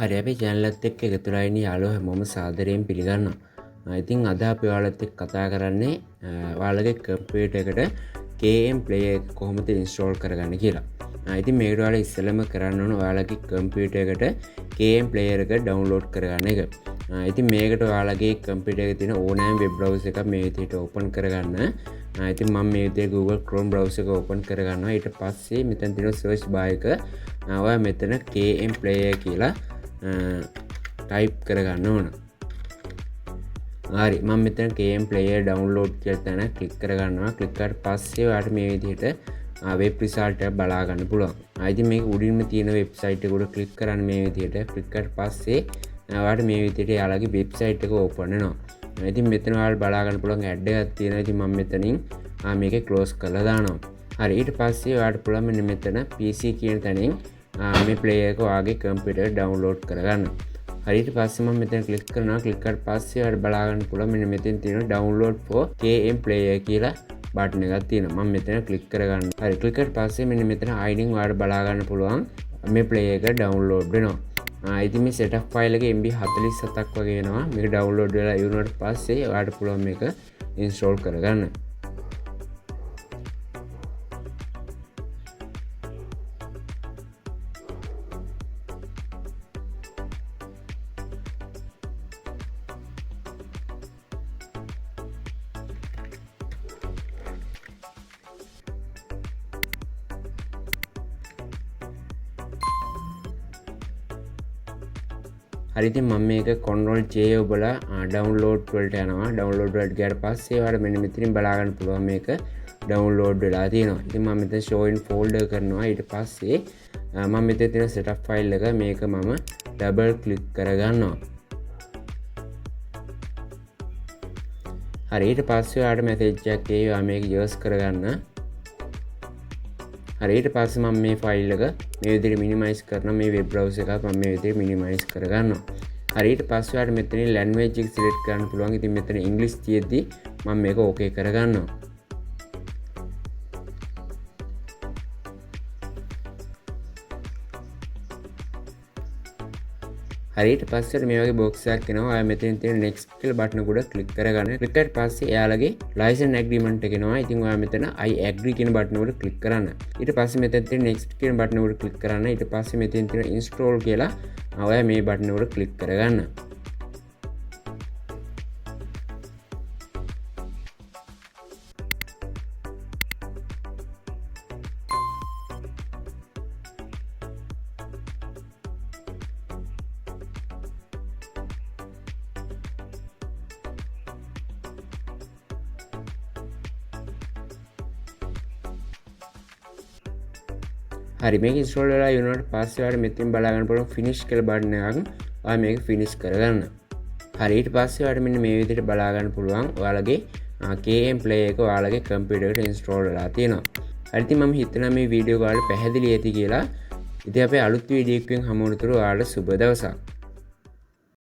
හරි අපි channel එකත් එක්ක එකතු වෙලා ඉන්න යාළුවෝ හැමෝම සාදරයෙන් පිළිගන්නවා. ඉතින් අද අපි ඔයාලත් එක්ක කතා කරන්නේ ඔයාලගේ කම්පියුටර් එකට KMPlayer එක කොහොමද install කරගන්නේ කියලා. ඉතින් මේකට ඔයාලා ඉස්සෙල්ලම කරන්න ඕන ඔයාලගේ කම්පියුටර් එකට KMPlayer එක download කරගන්න එක. ඉතින් මේකට ඔයාලගේ කම්පියුටර් එකේ තියෙන ඕනෑම web browser එකක් මේ විදිහට open කරගන්න. ඉතින් මම මේ විදිහට Google Chrome browser එක open කරගන්නවා. ඊට පස්සේ මෙතන තියෙන search bar එක ඔයා මෙතන KMPlayer කියලා ටයිප් කරගන්න ඕන. හරි මම මෙතන KMPlayer download කියලා තැන ක්ලික් කරගන්නවා. ක්ලික් කරලා පස්සේ ඔයාලට මේ විදිහට වෙබ් රිසල්ට් එක බලා ගන්න පුළුවන්. ඉතින් මේක උඩින්ම තියෙන වෙබ්සයිට් එක උඩ ක්ලික් කරන්න මේ විදිහට. ක්ලික් කරලා පස්සේ ඔයාලට මේ විදිහට යාළුවගේ වෙබ්සයිට් එක ඕපන් වෙනවා. ඉතින් මෙතන ඔයාලට බලා ගන්න පුළුවන් ඇඩ් එකක් තියෙනවා. ඉතින් මම මෙතනින් මේක ක්ලෝස් කරලා දානවා. හරි ඊට පස්සේ ඔයාලට පුළුවන් මෙන්න මෙතන PC කියන තැනින් මේ player එක ඔයාගේ කම්පියුටර් download කරගන්න. හරි ඊට පස්සේ මම මෙතන ක්ලික් කරනවා. ක්ලික් කරලා පස්සේ ඔයාලට බලා ගන්න පුළුවන් මෙන්න මෙතෙන් තියෙන download for KMPlayer කියලා බටන් එකක් තියෙනවා. මම මෙතන ක්ලික් කරගන්න. හරි ක්ලික් කරලා පස්සේ මෙන්න මෙතන ID ඔයාලට බලා ගන්න පුළුවන් මේ player එක download වෙනවා. ඉතින් මේ setup file එකේ MB 47ක් වගේ එනවා. මේක download වෙලා ඉවරනට පස්සේ ඔයාලට පුළුවන් මේක install කරගන්න. හරි ඉතින් මම මේක control J ඔබලා download වලට යනවා. download වලට ගියාට පස්සේ ඔයාලට මෙන්න මෙතනින් බලා ගන්න පුළුවන් මේක download වෙලා තියෙනවා. ඉතින් මම මෙතන show in folder කරනවා. ඊට පස්සේ මම මෙතන තියෙන setup file එක මේක මම double click කරගන්නවා. හරි ඊට පස්සේ ඔයාලට message එකක් එයි ඔයා මේක use කරගන්න. හරි ඊට පස්සේ මම මේ ෆයිල් එක මේ විදිහට මිනිමයිස් කරනවා. මේ වෙබ් බ්‍රවුසර් එකත් මම මේ විදිහට මිනිමයිස් කරගන්නවා. හරි ඊට පස්සේ ඔයාලට මෙතනින් ලැන්ග්වේජ් එක සිලෙක්ට් කරන්න පුළුවන්. ඉතින් මෙතන ඉංග්‍රීසි තියෙද්දි මම මේක ඕකේ කරගන්නවා. හරි ඊට පස්සේ මේ වගේ බොක්ස් එකක් එනවා. ඔයා මෙතන තියෙන next කියලා බටන් එක උඩ ක්ලික් කරගන්න. ක්ලික් කරලා පස්සේ එයාලගේ license agreement එක එනවා. ඉතින් ඔයා මෙතන I agree කියන බටන් උඩ ක්ලික් කරන්න. ඊට පස්සේ මෙතන තියෙන next කියන බටන් උඩ ක්ලික් කරන්න. ඊට පස්සේ මෙතන තියෙන install කියලා ඔයා මේ බටන් උඩ ක්ලික් කරගන්න. හරි මේක ඉන්ස්ටෝල් වෙලා ඉවරනට පස්සේ ඔයාලට මෙතෙන් බලා ගන්න පුළුවන් finish කියලා බටන් එකක් ඔයා මේක finish කරගන්න. හරි ඊට පස්සේ ඔයාලට මෙන්න මේ විදිහට බලා ගන්න පුළුවන් ඔයාලගේ KMPlayer එක ඔයාලගේ කම්පියුටර් එකට ඉන්ස්ටෝල් වෙලා තියෙනවා. හරි ඉතින් මම හිතනවා මේ වීඩියෝ එක ඔයාලට පැහැදිලි ඇති කියලා. ඉතින් අපේ අලුත් වීඩියෝ එකකින් හමු වෙනතුරු ඔයාලට සුබ දවසක්.